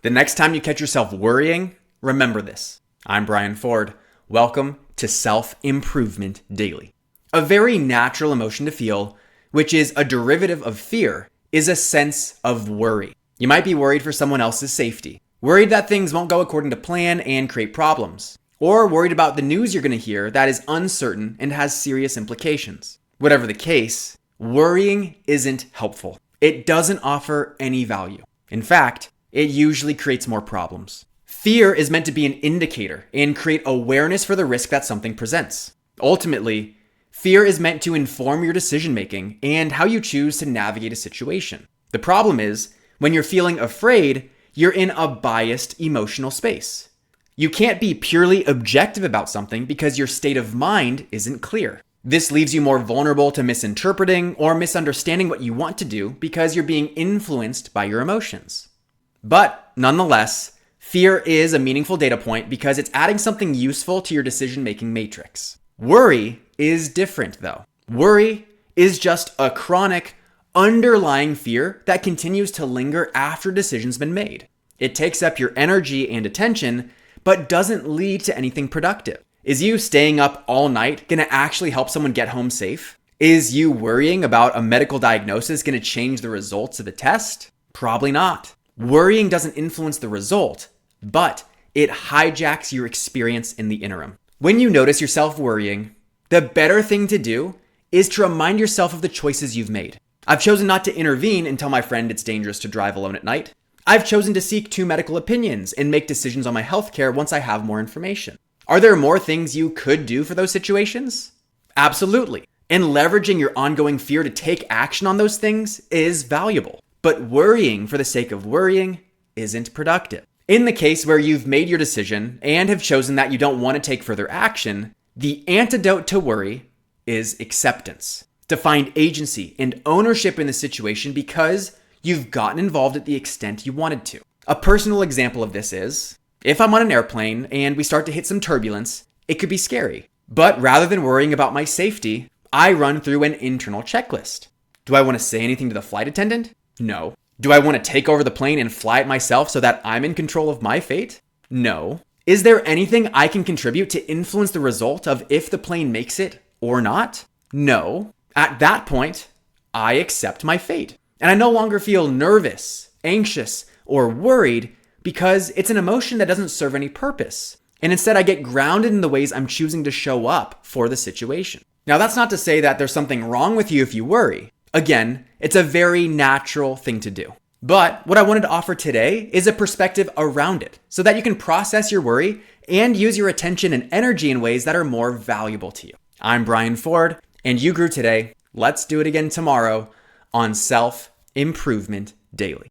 The next time you catch yourself worrying, remember this. I'm Brian Ford. Welcome to Self-Improvement Daily. A very natural emotion to feel, which is a derivative of fear, is a sense of worry. You might be worried for someone else's safety, worried that things won't go according to plan and create problems, or worried about the news you're going to hear that is uncertain and has serious implications. Whatever the case, worrying isn't helpful. It doesn't offer any value. In fact, it usually creates more problems. Fear is meant to be an indicator and create awareness for the risk that something presents. Ultimately, fear is meant to inform your decision-making and how you choose to navigate a situation. The problem is, when you're feeling afraid, you're in a biased emotional space. You can't be purely objective about something because your state of mind isn't clear. This leaves you more vulnerable to misinterpreting or misunderstanding what you want to do because you're being influenced by your emotions. But nonetheless, fear is a meaningful data point because it's adding something useful to your decision-making matrix. Worry is different though. Worry is just a chronic, underlying fear that continues to linger after a decision's been made. It takes up your energy and attention, but doesn't lead to anything productive. Is you staying up all night gonna actually help someone get home safe? Is you worrying about a medical diagnosis gonna change the results of the test? Probably not. Worrying doesn't influence the result, but it hijacks your experience in the interim. When you notice yourself worrying, the better thing to do is to remind yourself of the choices you've made. I've chosen not to intervene and tell my friend it's dangerous to drive alone at night. I've chosen to seek 2 medical opinions and make decisions on my healthcare once I have more information. Are there more things you could do for those situations? Absolutely. And leveraging your ongoing fear to take action on those things is valuable. But worrying for the sake of worrying isn't productive. In the case where you've made your decision and have chosen that you don't want to take further action, the antidote to worry is acceptance. To find agency and ownership in the situation because you've gotten involved at the extent you wanted to. A personal example of this is, if I'm on an airplane and we start to hit some turbulence, it could be scary. But rather than worrying about my safety, I run through an internal checklist. Do I want to say anything to the flight attendant? No. Do I want to take over the plane and fly it myself so that I'm in control of my fate? No. Is there anything I can contribute to influence the result of if the plane makes it or not? No. At that point, I accept my fate. And I no longer feel nervous, anxious, or worried because it's an emotion that doesn't serve any purpose. And instead I get grounded in the ways I'm choosing to show up for the situation. Now that's not to say that there's something wrong with you if you worry. Again, it's a very natural thing to do. But what I wanted to offer today is a perspective around it so that you can process your worry and use your attention and energy in ways that are more valuable to you. I'm Brian Ford, and you grew today. Let's do it again tomorrow on Self-Improvement Daily.